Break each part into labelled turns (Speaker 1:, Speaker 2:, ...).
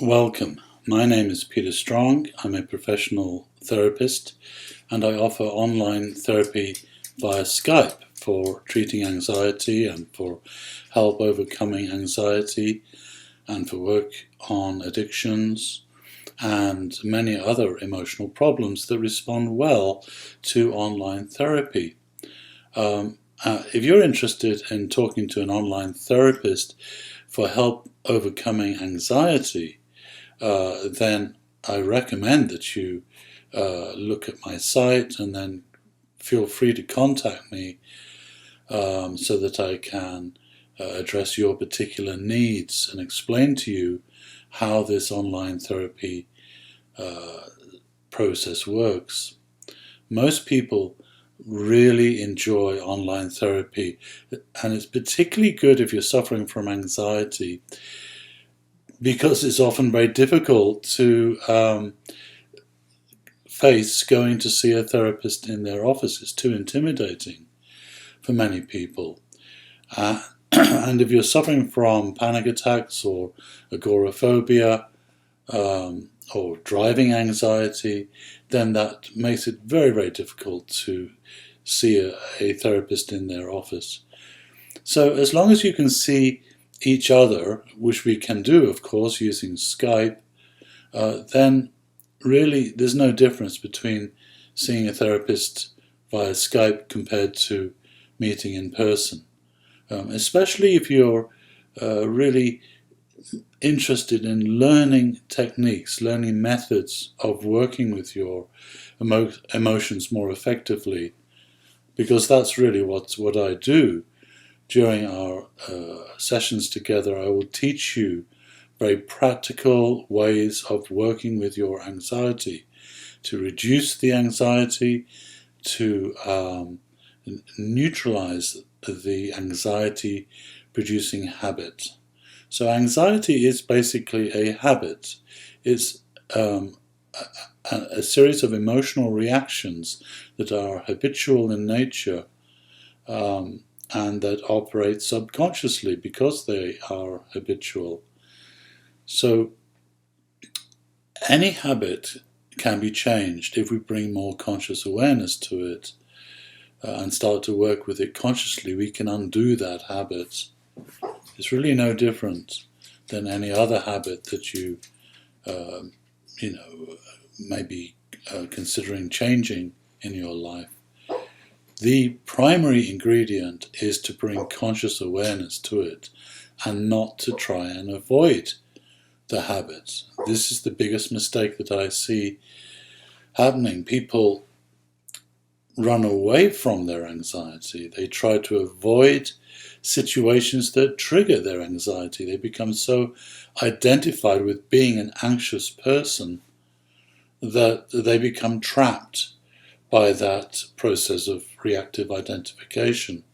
Speaker 1: Welcome. My name is Peter Strong. I'm a professional therapist and I offer online therapy via Skype for treating anxiety and for help overcoming anxiety and for work on addictions and many other emotional problems that respond well to online therapy. If you're interested in talking to an online therapist for help overcoming anxiety, then I recommend that you look at my site and then feel free to contact me so that I can address your particular needs and explain to you how this online therapy process works. Most people really enjoy online therapy, and it's particularly good if you're suffering from anxiety, because it's often very difficult to face going to see a therapist in their office. It's too intimidating for many people. And if you're suffering from panic attacks or agoraphobia or driving anxiety, then that makes it very, very difficult to see a therapist in their office. So as long as you can see each other, which we can do, of course, using Skype, then really there's no difference between seeing a therapist via Skype compared to meeting in person. Especially if you're really interested in learning techniques, learning methods of working with your emotions more effectively, because that's really what I do. During our sessions together, I will teach you very practical ways of working with your anxiety, to reduce the anxiety, to neutralize the anxiety-producing habit. So anxiety is basically a habit. It's a series of emotional reactions that are habitual in nature, and that operate subconsciously because they are habitual. So any habit can be changed if we bring more conscious awareness to it and start to work with it consciously. We can undo that habit. It's really no different than any other habit that you may be considering changing in your life. The primary ingredient is to bring conscious awareness to it and not to try and avoid the habit. This is the biggest mistake that I see happening. People run away from their anxiety. They try to avoid situations that trigger their anxiety. They become so identified with being an anxious person that they become trapped by that process of reactive identification.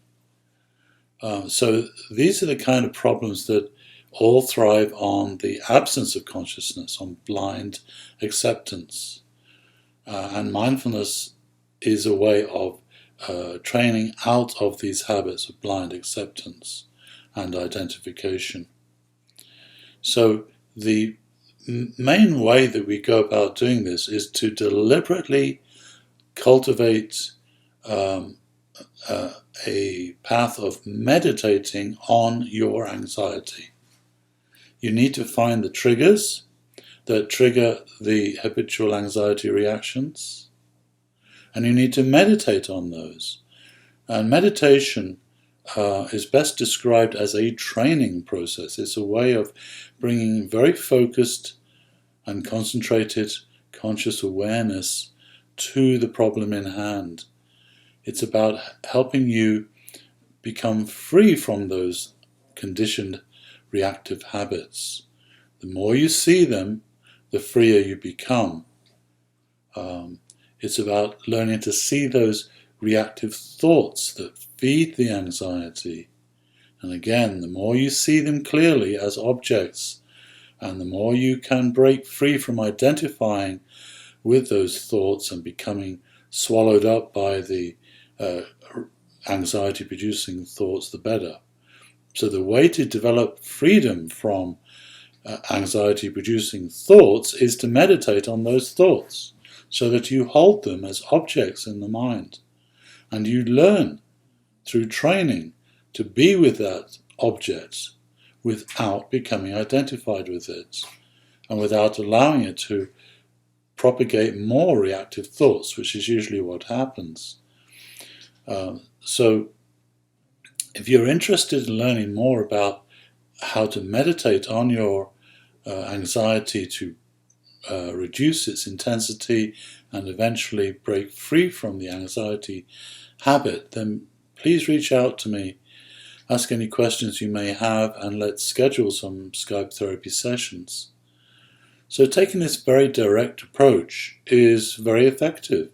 Speaker 1: So these are the kind of problems that all thrive on the absence of consciousness, on blind acceptance. And mindfulness is a way of training out of these habits of blind acceptance and identification. So the main way that we go about doing this is to deliberately cultivate a path of meditating on your anxiety. You need to find the triggers that trigger the habitual anxiety reactions, and you need to meditate on those. And meditation is best described as a training process. It's a way of bringing very focused and concentrated conscious awareness to the problem in hand. It's about helping you become free from those conditioned reactive habits. The more you see them, the freer you become. It's about learning to see those reactive thoughts that feed the anxiety. And again, the more you see them clearly as objects, and the more you can break free from identifying with those thoughts and becoming swallowed up by the anxiety-producing thoughts, the better. So the way to develop freedom from anxiety-producing thoughts is to meditate on those thoughts so that you hold them as objects in the mind. And you learn through training to be with that object without becoming identified with it and without allowing it to propagate more reactive thoughts, which is usually what happens. So if you're interested in learning more about how to meditate on your anxiety to reduce its intensity and eventually break free from the anxiety habit, then please reach out to me, ask any questions you may have, and let's schedule some Skype therapy sessions. So taking this very direct approach is very effective.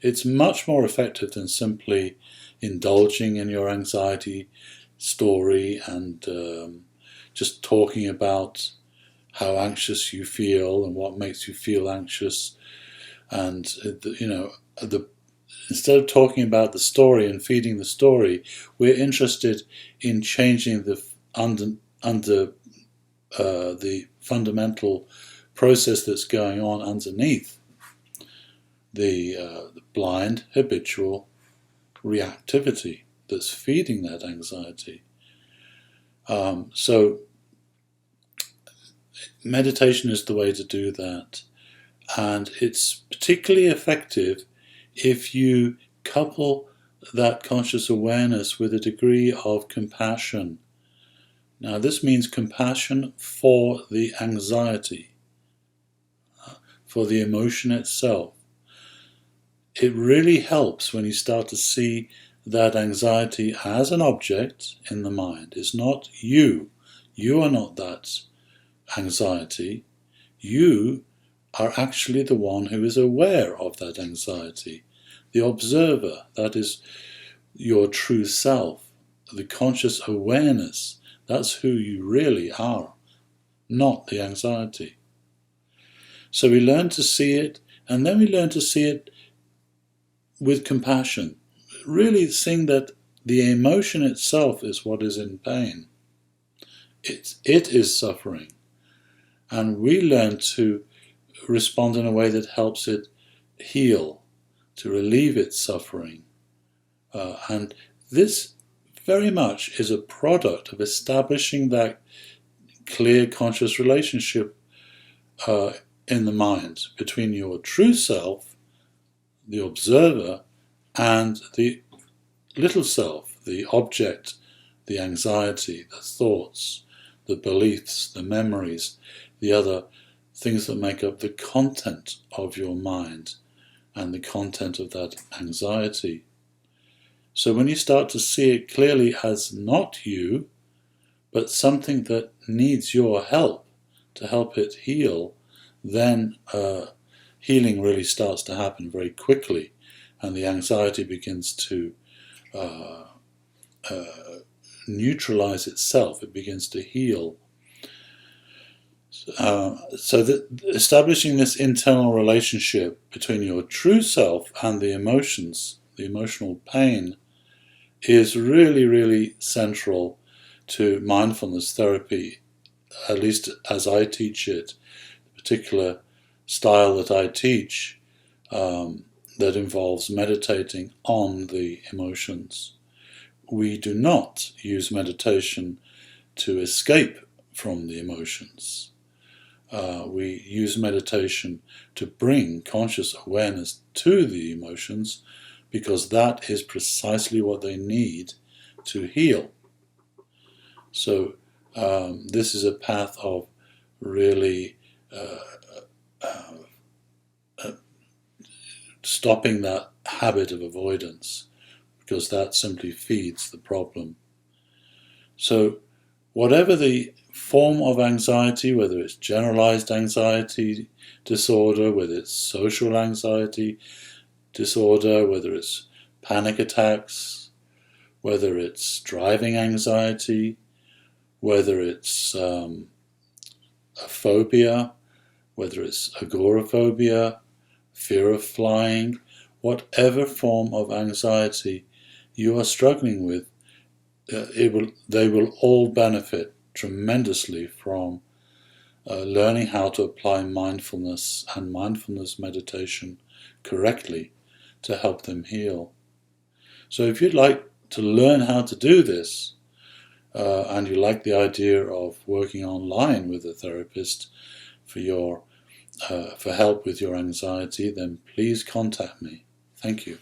Speaker 1: It's much more effective than simply indulging in your anxiety story and just talking about how anxious you feel and what makes you feel anxious. And instead of talking about the story and feeding the story, we're interested in changing the the fundamental process that's going on underneath the blind, habitual reactivity that's feeding that anxiety. So meditation is the way to do that, and it's particularly effective if you couple that conscious awareness with a degree of compassion. Now, this means compassion for the anxiety, for the emotion itself. It really helps when you start to see that anxiety as an object in the mind. It's not you. You are not that anxiety. You are actually the one who is aware of that anxiety. The observer, that is your true self, the conscious awareness, that's who you really are, not the anxiety. So we learn to see it, and then we learn to see it with compassion, really seeing that the emotion itself is what is in pain. It is suffering, and we learn to respond in a way that helps it heal, to relieve its suffering. And this very much is a product of establishing that clear conscious relationship in the mind between your true self, the observer, and the little self, the object, the anxiety, the thoughts, the beliefs, the memories, the other things that make up the content of your mind and the content of that anxiety. So when you start to see it clearly as not you, but something that needs your help to help it heal, then healing really starts to happen very quickly, and the anxiety begins to neutralize itself. It begins to heal. So that establishing this internal relationship between your true self and the emotions, the emotional pain, is really, really central to mindfulness therapy, at least as I teach it. The particular style that I teach that involves meditating on the emotions. We do not use meditation to escape from the emotions. We use meditation to bring conscious awareness to the emotions, because that is precisely what they need to heal. So this is a path of really stopping that habit of avoidance, because that simply feeds the problem. So whatever the form of anxiety, whether it's generalized anxiety disorder, whether it's social anxiety disorder, whether it's panic attacks, whether it's driving anxiety, whether it's a phobia, whether it's agoraphobia, fear of flying, whatever form of anxiety you are struggling with, they will all benefit tremendously from learning how to apply mindfulness and mindfulness meditation correctly to help them heal. So if you'd like to learn how to do this, and you like the idea of working online with a therapist for help with your anxiety, then please contact me. Thank you.